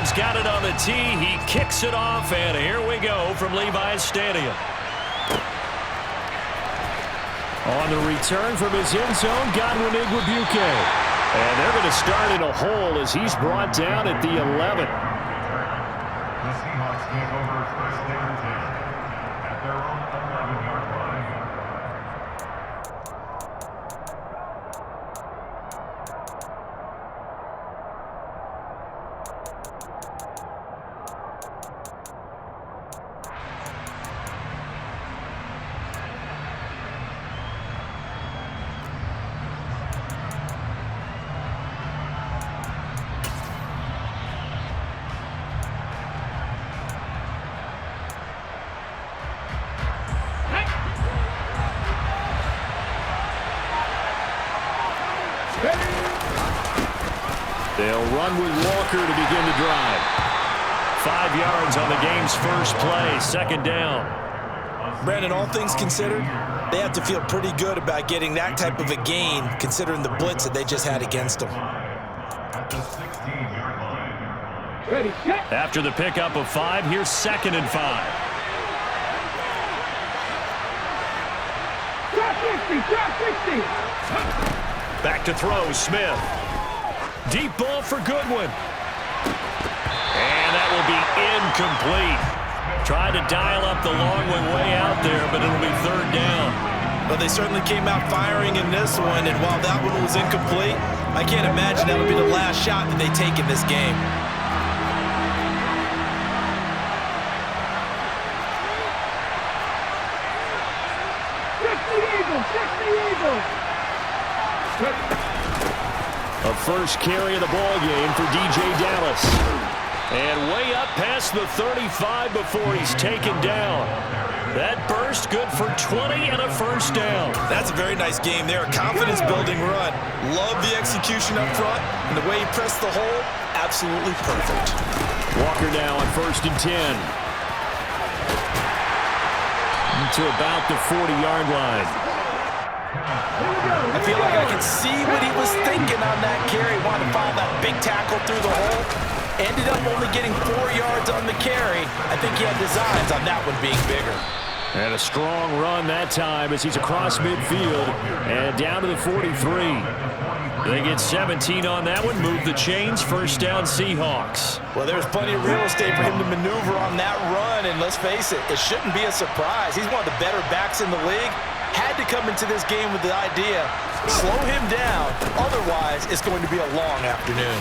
Seahawks got it on the tee. He kicks it off, and here we go from Levi's Stadium. On the return from his end zone, Godwin Igwebuike. And they're going to start in a hole as he's brought down at the 11. The Seahawks take over first and 10 at their own 11-yard line. They'll run with Walker to begin the drive. 5 yards on the game's first play, second down. Brandon, all things considered, they have to feel pretty good about getting that type of a gain, considering the blitz that they just had against them. At the 16-yard line. After the pickup of 5, here's 2nd and 5. Drop 60. Back to throw, Smith. Deep ball for Goodwin. And that will be incomplete. Tried to dial up the long one way out there, but it'll be 3rd down. Well, they certainly came out firing in this one, and while that one was incomplete, I can't imagine that'll be the last shot that they take in this game. A first carry of the ball game for DJ Dallas. And way up past the 35 before he's taken down. That burst good for 20 and a first down. That's a very nice game there. A confidence-building run. Love the execution up front. And the way he pressed the hole, absolutely perfect. Walker now on 1st and 10. To about the 40-yard line. I feel like I can see what he was thinking on that carry. Wanted to follow that big tackle through the hole. Ended up only getting 4 yards on the carry. I think he had designs on that one being bigger. And a strong run that time as he's across midfield and down to the 43. They get 17 on that one, move the chains, first down Seahawks. Well, there's plenty of real estate for him to maneuver on that run, and let's face it, it shouldn't be a surprise. He's one of the better backs in the league. Had to come into this game with the idea, slow him down, otherwise it's going to be a long afternoon.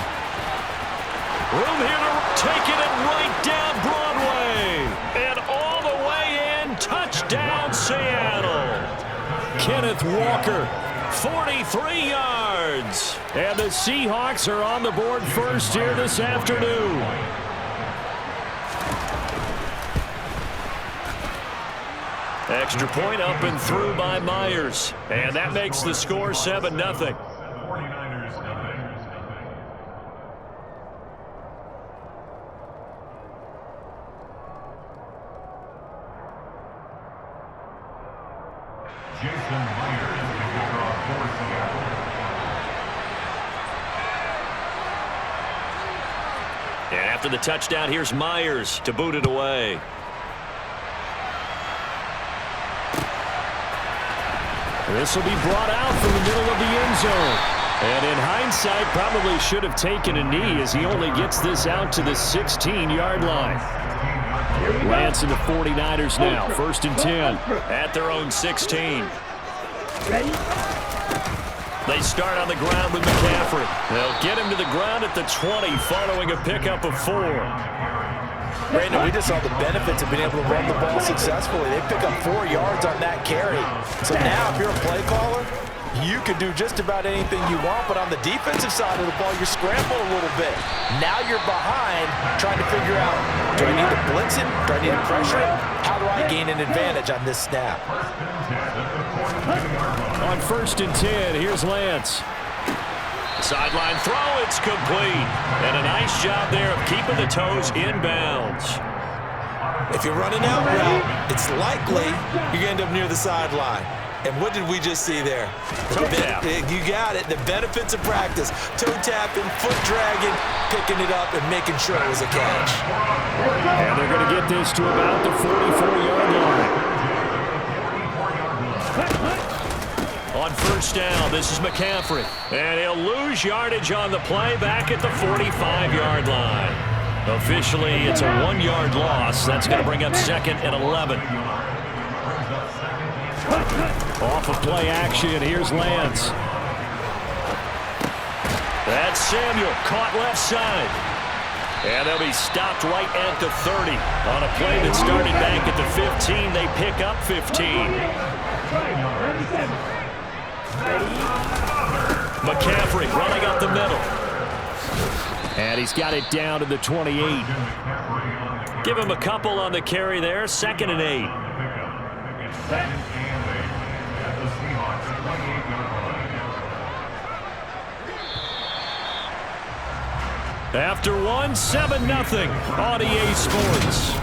Room here to take it and right down Broadway. And all the way in, touchdown Seattle. Kenneth Walker, 43 yards. And the Seahawks are on the board first here this afternoon. Extra point up and through by Myers. And that makes the score 7-0. 49ers nothing. Jason Myers to kick off for Seattle. And after the touchdown, here's Myers to boot it away. This will be brought out from the middle of the end zone. And in hindsight, probably should have taken a knee as he only gets this out to the 16-yard line. Lance and the 49ers now, 1st and 10 at their own 16. They start on the ground with McCaffrey. They'll get him to the ground at the 20 following a pickup of 4. Brandon, we just saw the benefits of being able to run the ball successfully. They pick up 4 yards on that carry. So now if you're a play caller, you can do just about anything you want, but on the defensive side of the ball, you're scrambling a little bit. Now you're behind trying to figure out, do I need to blitz him? Do I need to pressure him? How do I gain an advantage on this snap? On 1st and 10, here's Lance. Sideline throw, it's complete. And a nice job there of keeping the toes inbounds. If you're running out route, it's likely you're going to end up near the sideline. And what did we just see there? Toe tap. You got it. The benefits of practice. Toe tapping, foot dragging, picking it up, and making sure it was a catch. And they're going to get this to about the 44-yard line. On first down, this is McCaffrey. And he'll lose yardage on the play back at the 45-yard line. Officially, it's a 1-yard loss. That's going to bring up 2nd and 11. Off of play action, here's Lance. That's Samuel, caught left side. And they'll be stopped right at the 30. On a play that started back at the 15, they pick up 15. McCaffrey running up the middle. And he's got it down to the 28. Give him a couple on the carry there. 2nd and 8. After one, 7-0 on EA Sports.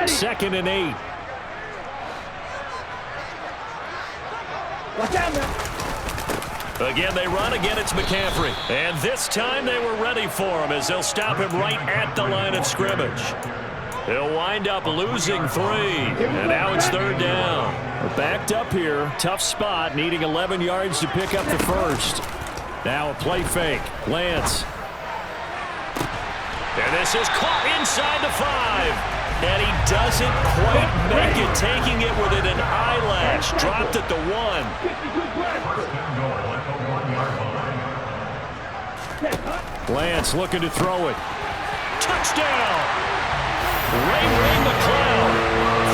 Second and 8. Watch out now. Again, they run. Again, it's McCaffrey. And this time they were ready for him as they'll stop him right at the line of scrimmage. He'll wind up losing 3. And now it's 3rd down. We're backed up here. Tough spot, needing 11 yards to pick up the first. Now a play fake. Lance. And this is caught inside the 5. And he doesn't quite make it, taking it within an eyelash. Dropped at the 1. Lance looking to throw it. Touchdown! Ray McCloud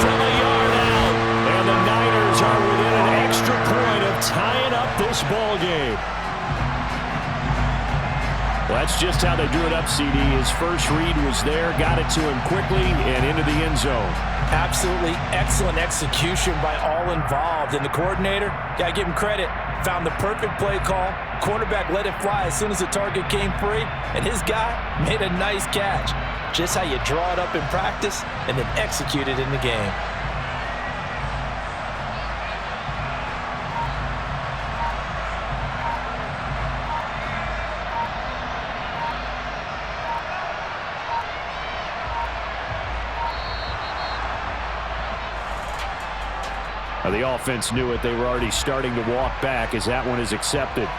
from a yard out. And the Niners are within an extra point of tying up this ball game. Well, that's just how they drew it up, CD. His first read was there, got it to him quickly, and into the end zone. Absolutely excellent execution by all involved. And the coordinator, got to give him credit, found the perfect play call. Quarterback let it fly as soon as the target came free, and his guy made a nice catch. Just how you draw it up in practice and then execute it in the game. The offense knew it. They were already starting to walk back as that one is accepted.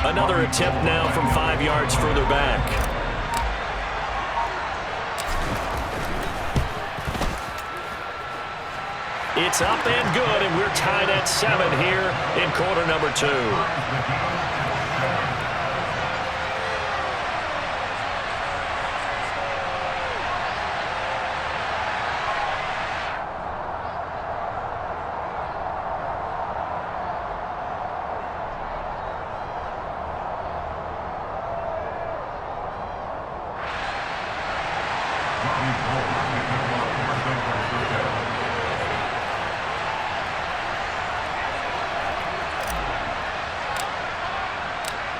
Another attempt now from 5 yards further back. It's up and good, and we're tied at 7 here in quarter number 2.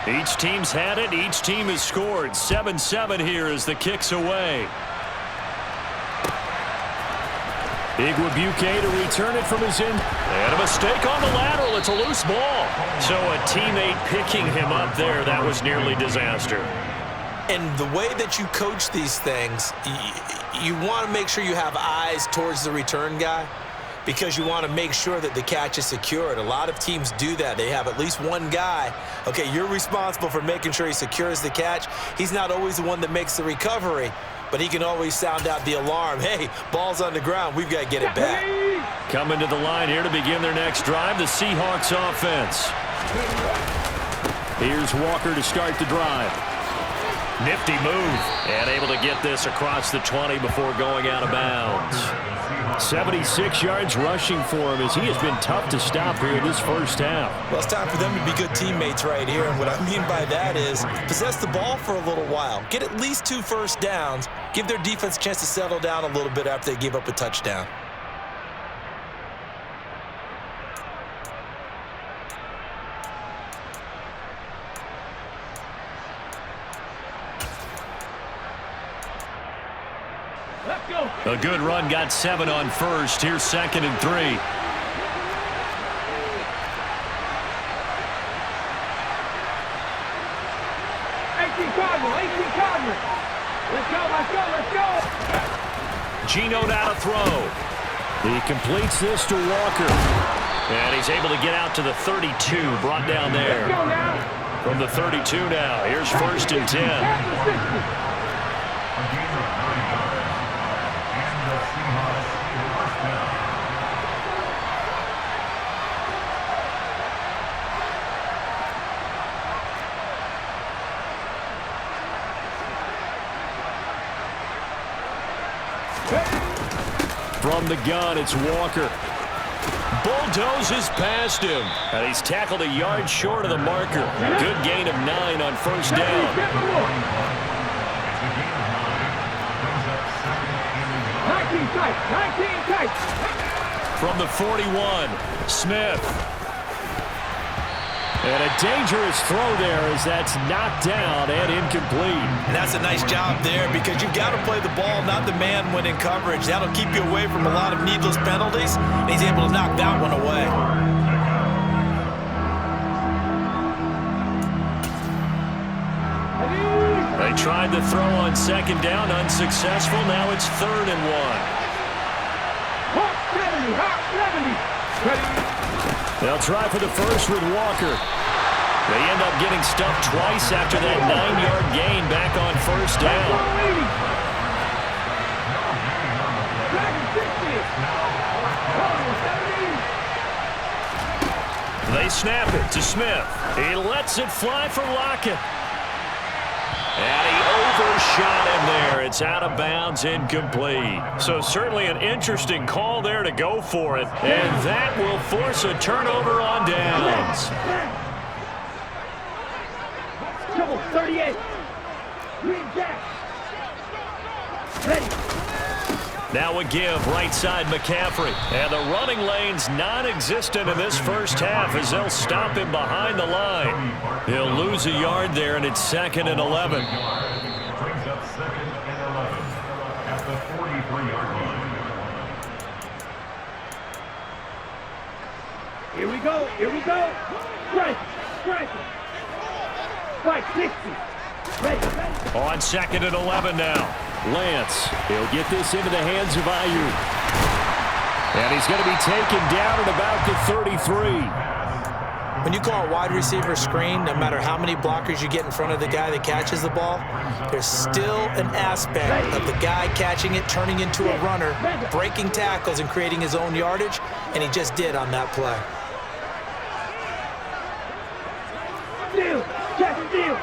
Each team's had it. Each team has scored. 7-7 here as the kick's away. Igwebuike to return it from his end. And a mistake on the lateral. It's a loose ball. So a teammate picking him up there. That was nearly disaster. And the way that you coach these things, you want to make sure you have eyes towards the return guy, because you want to make sure that the catch is secured. A lot of teams do that. They have at least one guy. Okay, you're responsible for making sure he secures the catch. He's not always the one that makes the recovery, but he can always sound out the alarm. Hey, ball's on the ground. We've got to get it back. Coming to the line here to begin their next drive, the Seahawks offense. Here's Walker to start the drive. Nifty move, and able to get this across the 20 before going out of bounds. 76 yards rushing for him as he has been tough to stop here in this first half. Well, it's time for them to be good teammates right here, and what I mean by that is possess the ball for a little while. Get at least 2 first downs. Give their defense a chance to settle down a little bit after they give up a touchdown. A good run, got 7 on first. Here's 2nd and 3. 18 Cardinal, 18 Cardinal. Let's go, let's go, let's go. Gino now to throw. He completes this to Walker. And he's able to get out to the 32, brought down there. Let's go now. From the 32 now, here's 1st and 10. From the gun, it's Walker. Bulldozes past him. And he's tackled a yard short of the marker. Good gain of 9 on first down. 19 tight. From the 41, Smith. And a dangerous throw there as that's knocked down and incomplete. And that's a nice job there because you've got to play the ball, not the man when in coverage. That'll keep you away from a lot of needless penalties, and he's able to knock that one away. They tried the throw on 2nd down, unsuccessful. Now it's 3rd and 1. Hawk 70, Hawk 70. They'll try for the first with Walker. They end up getting stuffed twice after that 9-yard gain back on first down. They snap it to Smith. He lets it fly for Lockett. And he overshot him there. It's out of bounds, incomplete. So certainly an interesting call there to go for it. And that will force a turnover on downs. Trouble, 38. Green Jack. Ready. Now a give, right side McCaffrey. And the running lane's non-existent in this first half as they'll stop him behind the line. He'll lose a yard there, and it's 2nd and 11. Brings up 2nd and 11 at the 43-yard line. Here we go, here we go. Strike, strike. Strike 60. Ready. On 2nd and 11 now. Lance, he'll get this into the hands of Ayuk. And he's going to be taken down at about the 33. When you call a wide receiver screen, no matter how many blockers you get in front of the guy that catches the ball, there's still an aspect of the guy catching it, turning into a runner, breaking tackles and creating his own yardage, and he just did on that play. Deal, catch a deal.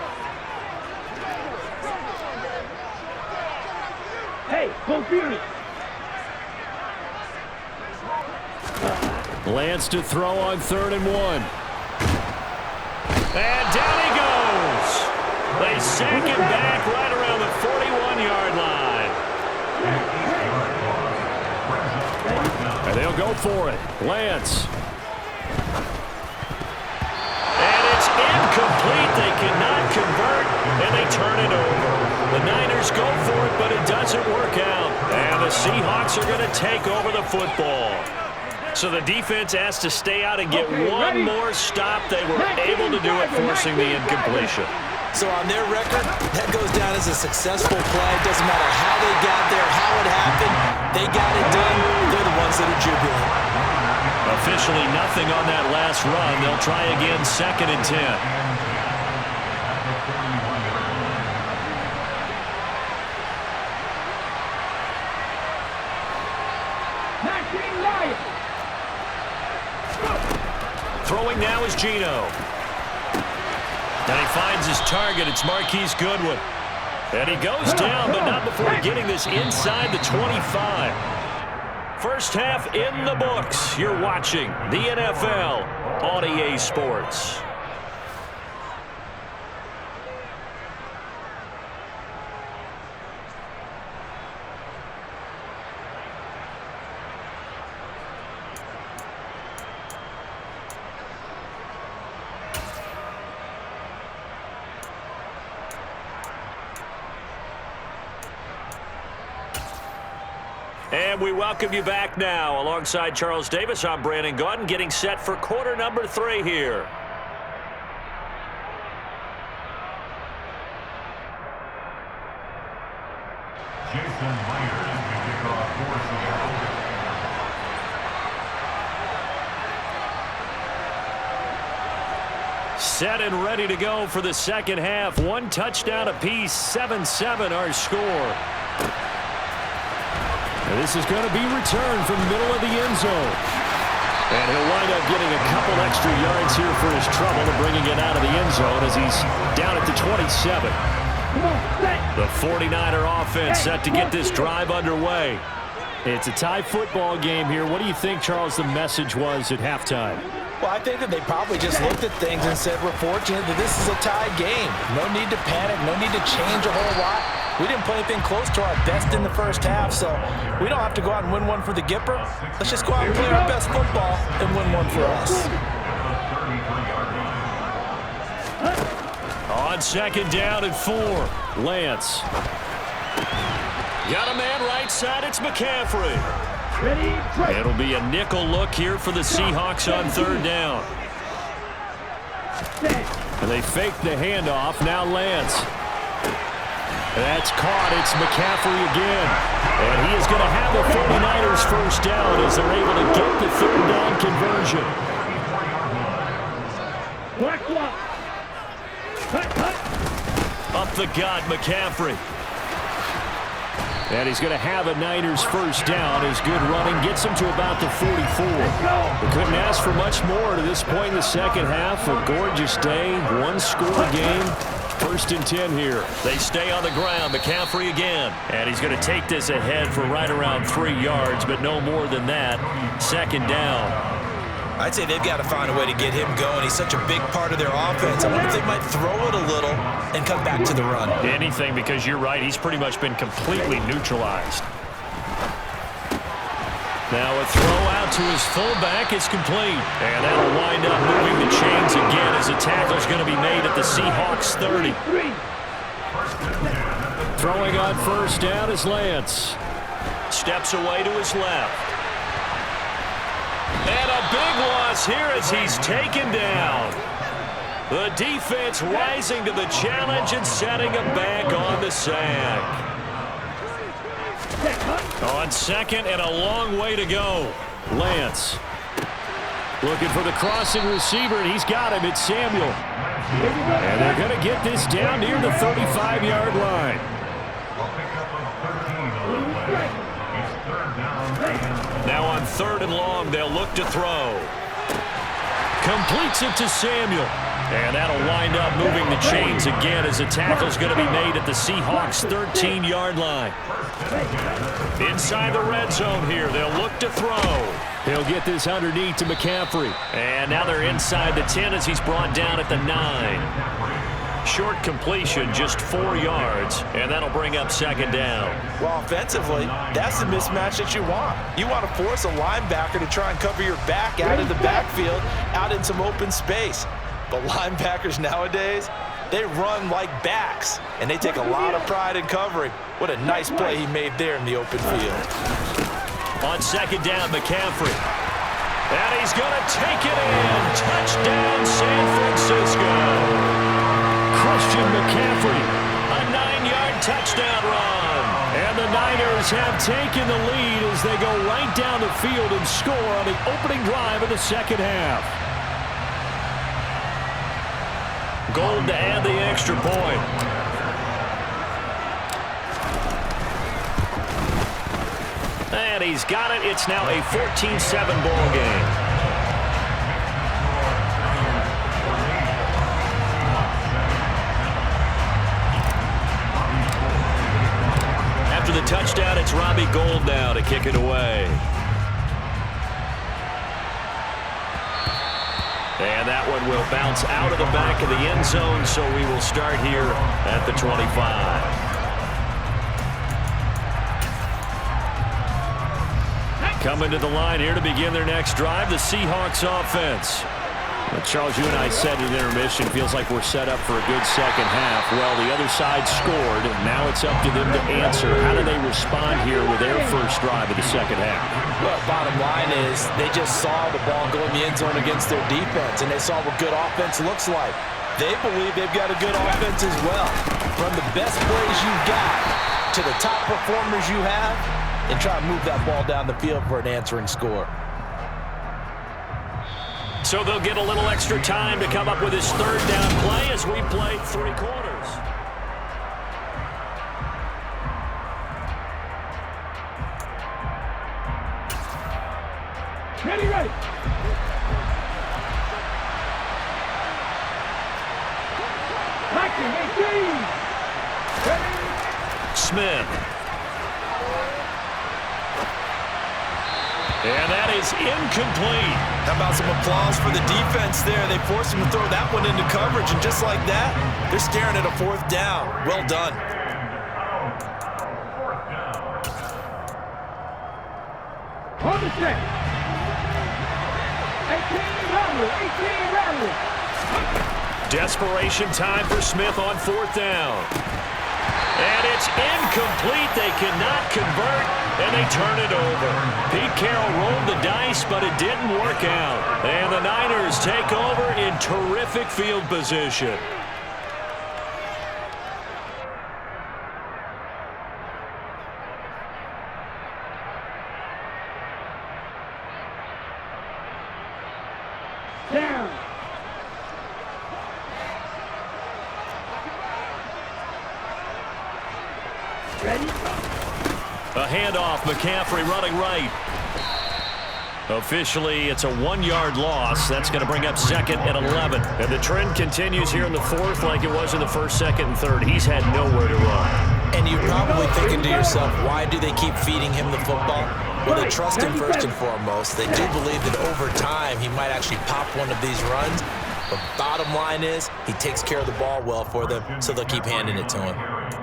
Hey, go Fury. Lance to throw on 3rd and 1. And down he goes. They sack him back right around the 41-yard line. And they'll go for it. Lance. And it's incomplete. They cannot convert, and they turn it over. The Niners go for it, but it doesn't work out. And the Seahawks are going to take over the football. So the defense has to stay out and get one more stop. They were able to do it, forcing the incompletion. So on their record, that goes down as a successful play. It doesn't matter how they got there, how it happened. They got it done. They're the ones that are jubilant. Officially nothing on that last run. They'll try again, 2nd and 10. Throwing now is Geno. And he finds his target. It's Marquise Goodwin. And he goes down, but not before getting this inside the 25. First half in the books. You're watching the NFL on EA Sports. And we welcome you back now. Alongside Charles Davis, I'm Brandon Gaudin, getting set for quarter number 3 here. Jason Myers will kick off for Seattle. Set and ready to go for the second half. 1 touchdown apiece, 7-7 our score. And this is going to be returned from the middle of the end zone. And he'll wind up getting a couple extra yards here for his trouble and bringing it out of the end zone as he's down at the 27. The 49er offense set to get this drive underway. It's a tie football game here. What do you think, Charles, the message was at halftime? Well, I think that they probably just looked at things and said, we're fortunate that this is a tie game. No need to panic. No need to change a whole lot. We didn't play anything close to our best in the first half, so we don't have to go out and win one for the Gipper. Let's just go out and play our best football and win one for us. On second down and 4, Lance. Got a man right side, it's McCaffrey. It'll be a nickel look here for the Seahawks on third down. And they fake the handoff, now Lance. That's caught. It's McCaffrey again. And he is going to have the 49ers first down as they're able to get the third down conversion. Up the gut, McCaffrey. And he's going to have a Niners first down. His good running gets him to about the 44. We couldn't ask for much more to this point in the second half. A gorgeous day, 1-score game. First and 10 here. They stay on the ground. McCaffrey again. And he's going to take this ahead for right around 3 yards, but no more than that. Second down. I'd say they've got to find a way to get him going. He's such a big part of their offense. I wonder if they might throw it a little and come back to the run. Anything, because you're right. He's pretty much been completely neutralized. Now a throw out to his fullback is complete. And that'll wind up moving the chains again as a tackle's going to be made at the Seahawks 30. Throwing on first down is Lance. Steps away to his left. And a big loss here as he's taken down. The defense rising to the challenge and setting him back on the sack. On second and a long way to go. Lance looking for the crossing receiver, and he's got him. It's Samuel. And they're going to get this down near the 35-yard line. Now on third and long, they'll look to throw. Completes it to Samuel. And that'll wind up moving the chains again as a tackle's going to be made at the Seahawks 13-yard line. Inside the red zone here, they'll look to throw. He'll get this underneath to McCaffrey. And now they're inside the 10 as he's brought down at the 9. Short completion, just 4 yards, and that'll bring up second down. Well, offensively, that's the mismatch that you want. You want to force a linebacker to try and cover your back out of the backfield, out in some open space. But linebackers nowadays, they run like backs, and they take a lot of pride in covering. What a nice play he made there in the open field. On second down, McCaffrey. And he's going to take it in. Touchdown, San Francisco. Christian McCaffrey, a 9-yard touchdown run. And the Niners have taken the lead as they go right down the field and score on the opening drive of the second half. Gold to add the extra point. And he's got it. It's now a 14-7 ball game. the touchdown. It's Robbie Gould now to kick it away. And that one will bounce out of the back of the end zone, so we will start here at the 25. Coming to the line here to begin their next drive, the Seahawks offense. Well, Charles, you and I said in intermission, feels like we're set up for a good second half. Well, the other side scored, and now it's up to them to answer. How do they respond here with their first drive of the second half? Well, bottom line is they just saw the ball go in the end zone against their defense, and they saw what good offense looks like. They believe they've got a good offense as well. From the best plays you've got to the top performers you have, and try to move that ball down the field for an answering score. So they'll get a little extra time to come up with his third down play as we play 3 quarters. Ready. Smith. And that is incomplete. How about some applause for the defense there? They forced him to throw that one into coverage, and just like that, they're staring at a 4th down. Well done. Hold the set. 18 rattle. Desperation time for Smith on 4th down. And it's incomplete. They cannot convert, and they turn it over. Pete Carroll rolled the dice, but it didn't work out. And the Niners take over in terrific field position. Down. Ready? A handoff, McCaffrey running right. Officially, it's a 1-yard loss. That's going to bring up 2nd and 11. And the trend continues here in the 4th like it was in the 1st, 2nd, and 3rd. He's had nowhere to run. And you're probably thinking to yourself, why do they keep feeding him the football? Well, they trust him first and foremost. They do believe that over time he might actually pop one of these runs. But bottom line is he takes care of the ball well for them, so they'll keep handing it to him.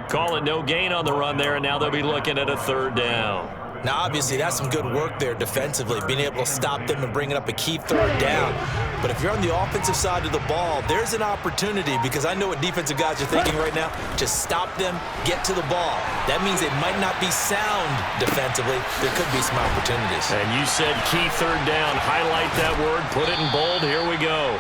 Call it no gain on the run there, and now they'll be looking at a 3rd down. Now, obviously, that's some good work there defensively, being able to stop them and bringing up a key 3rd down. But if you're on the offensive side of the ball, there's an opportunity, because I know what defensive guys are thinking right now. Just stop them, get to the ball. That means they might not be sound defensively. There could be some opportunities. And you said key 3rd down. Highlight that word. Put it in bold. Here we go.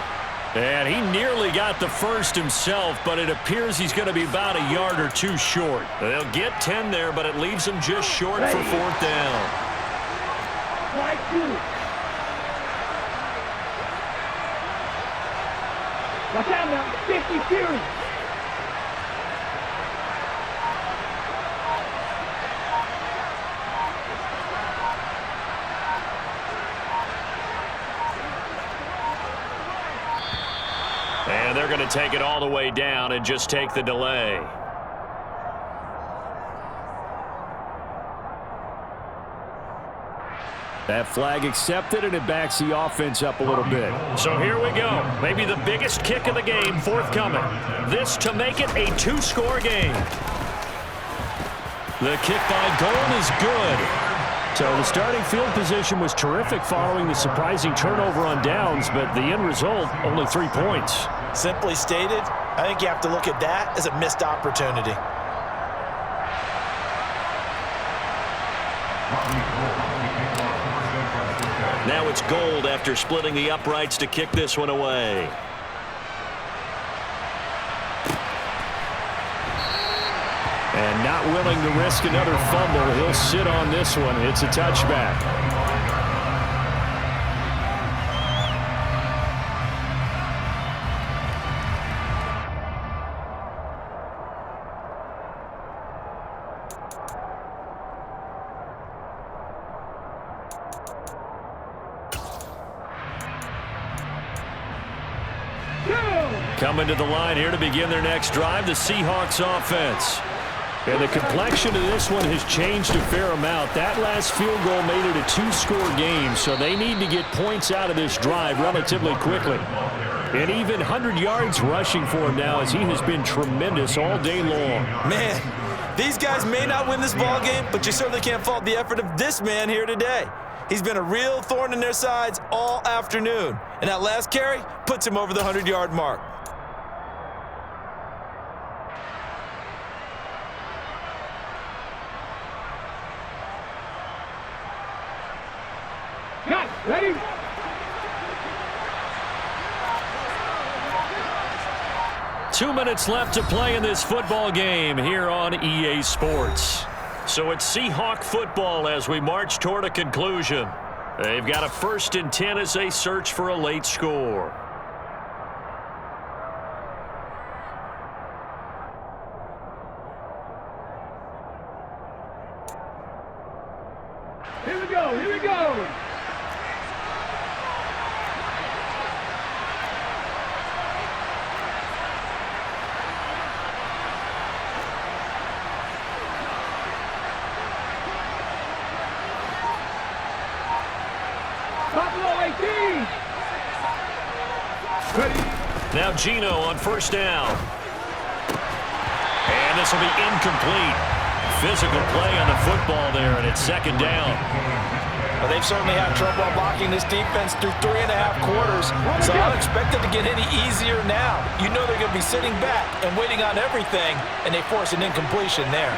And he nearly got the first himself, but it appears he's going to be about a yard or 2 short. They'll get 10 there, but it leaves him just short for 4th down. Watch out now, 50 Fury. And they're going to take it all the way down and just take the delay. That flag accepted, and it backs the offense up a little bit. So here we go. Maybe the biggest kick of the game forthcoming. This to make it a 2-score game. The kick by Gould is good. So the starting field position was terrific following the surprising turnover on downs, but the end result, only 3 points. Simply stated, I think you have to look at that as a missed opportunity. Now it's Gould after splitting the uprights to kick this one away. And not willing to risk another fumble, he'll sit on this one. It's a touchback. Coming to the line here to begin their next drive, the Seahawks offense. And the complexion of this one has changed a fair amount. That last field goal made it a 2-score game, so they need to get points out of this drive relatively quickly. And even 100 yards rushing for him now, as he has been tremendous all day long. Man, these guys may not win this ball game, but you certainly can't fault the effort of this man here today. He's been a real thorn in their sides all afternoon. And that last carry puts him over the 100-yard mark. Ready? 2 minutes left to play in this football game here on EA Sports. So it's Seahawk football as we march toward a conclusion. They've got a 1st and 10 as they search for a late score. Here we go, here we go. Now Gino on 1st down. And this will be incomplete. Physical play on the football there, and it's 2nd down. Well, they've certainly had trouble blocking this defense through 3.5 quarters, so I don't expect it to get any easier now. You know they're going to be sitting back and waiting on everything, and they force an incompletion there.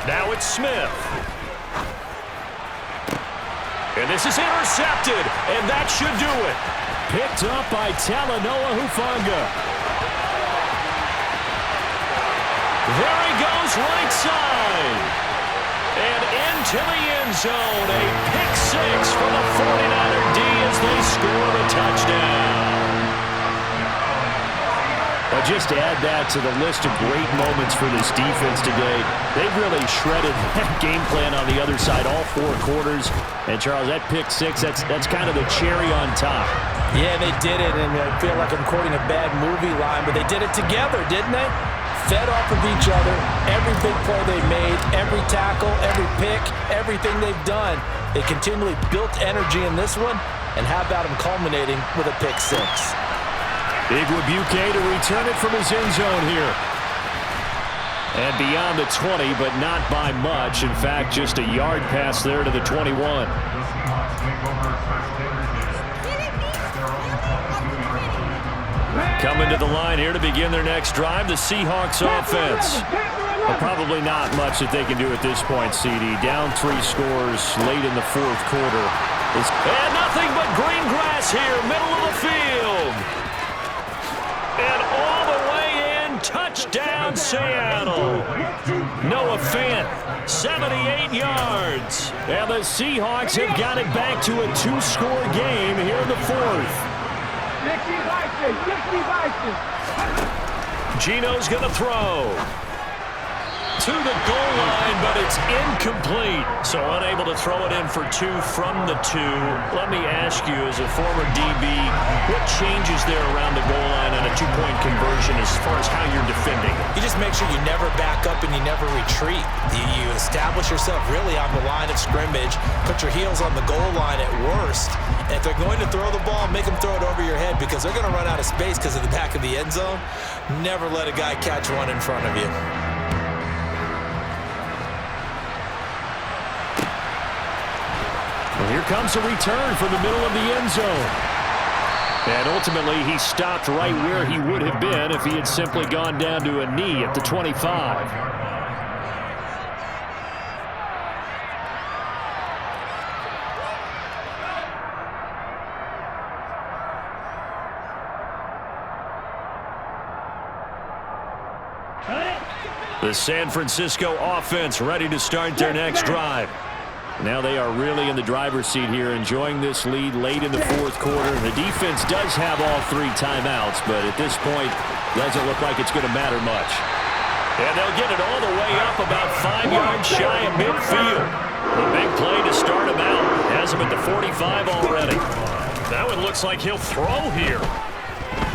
Now it's Smith. And this is intercepted, and that should do it. Picked up by Talanoa Hufanga. There he goes right side. And into the end zone, a pick 6 for the 49er D as they score the touchdown. Well, just add that to the list of great moments for this defense today. They've really shredded that game plan on the other side all 4 quarters. And, Charles, that pick 6, that's kind of the cherry on top. Yeah, they did it, and I feel like I'm quoting a bad movie line, but they did it together, didn't they? Fed off of each other, every big play they made, every tackle, every pick, everything they've done. They continually built energy in this one, and how about them culminating with a pick 6? Big Rebuke to return it from his end zone here. And beyond the 20, but not by much. In fact, just a yard pass there to the 21. Coming to the line here to begin their next drive, the Seahawks offense. But probably not much that they can do at this point, CD. Down 3 scores late in the 4th quarter. And nothing but green grass here, middle of the field. And all the way in, touchdown Seattle. Noah Fant, 78 yards. And the Seahawks have got it back to a 2-score game here in the 4th. Gino's going to throw. To the goal line, but it's incomplete. So unable to throw it in for 2 from the 2. Let me ask you, as a former DB, what changes there around the goal line on a 2-point conversion as far as how you're defending? You just make sure you never back up and you never retreat. You establish yourself really on the line of scrimmage, put your heels on the goal line at worst. And if they're going to throw the ball, make them throw it over your head because they're going to run out of space because of the back of the end zone. Never let a guy catch one in front of you. Well, here comes a return from the middle of the end zone. And ultimately, he stopped right where he would have been if he had simply gone down to a knee at the 25. The San Francisco offense ready to start their next drive. Now they are really in the driver's seat here, enjoying this lead late in the 4th quarter. The defense does have all 3 timeouts, but at this point, doesn't look like it's going to matter much. And they'll get it all the way up about 5 yards shy of midfield. A big play to start them out as has him at the 45 already. Now it looks like he'll throw here.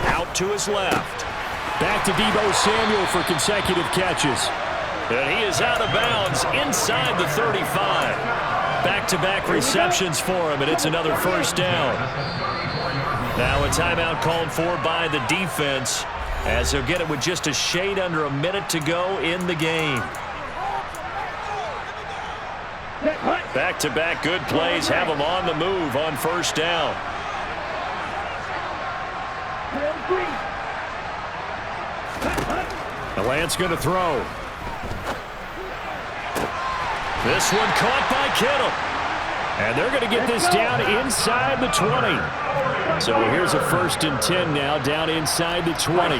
Out to his left. Back to Deebo Samuel for consecutive catches. And he is out of bounds inside the 35. Back-to-back receptions for him, and it's another first down. Now a timeout called for by the defense as he'll get it with just a shade under a minute to go in the game. Back-to-back good plays have him on the move on first down. The Lance going to throw. This one caught by Kittle. And they're going to get this down inside the 20. So here's a 1st and 10 now, down inside the 20.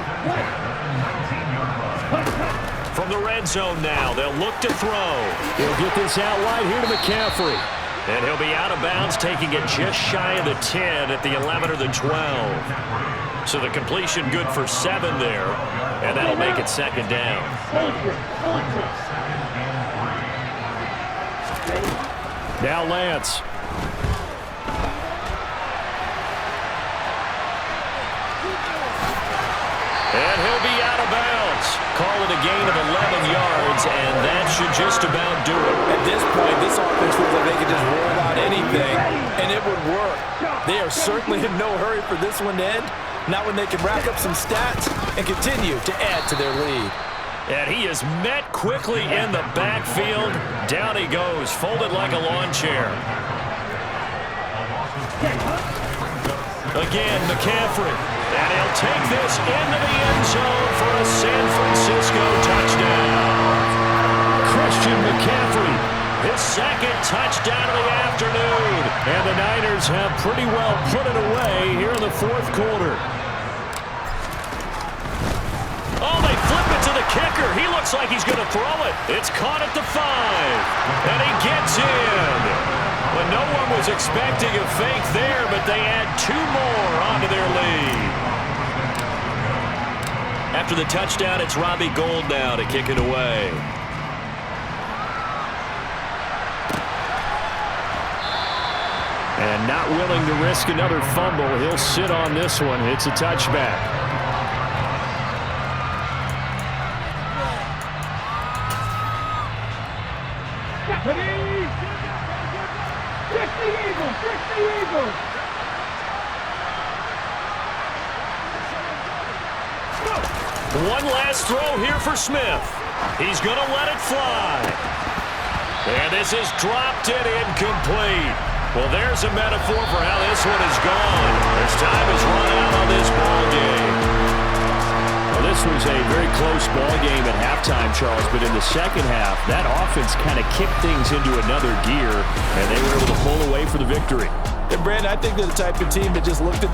From the red zone now, they'll look to throw. He'll get this out wide here to McCaffrey. And he'll be out of bounds, taking it just shy of the 10 at the 11 or the 12. So the completion good for 7 there, and that'll make it second down. Now Lance. And he'll be out of bounds. Call it a gain of 11 yards, and that should just about do it. At this point, this offense feels like they could just roll out anything, and it would work. They are certainly in no hurry for this one to end. Not when they can rack up some stats and continue to add to their lead. And he is met quickly in the backfield. Down he goes, folded like a lawn chair. Again, McCaffrey. And he'll take this into the end zone for a San Francisco touchdown. Christian McCaffrey. His second touchdown of the afternoon. And the Niners have pretty well put it away here in the 4th quarter. Oh, they flip it to the kicker. He looks like he's going to throw it. It's caught at the 5. And he gets in. But no one was expecting a fake there, but they add 2 more onto their lead. After the touchdown, it's Robbie Gould now to kick it away. And not willing to risk another fumble, he'll sit on this one. It's a touchback. One last throw here for Smith. He's going to let it fly. And this is dropped it incomplete. Well, there's a metaphor for how this one is gone. As time has run out on this ball game. Well, this was a very close ball game at halftime, Charles, but in the second half, that offense kind of kicked things into another gear, and they were able to pull away for the victory. And, Brandon, I think they're the type of team that just looked at the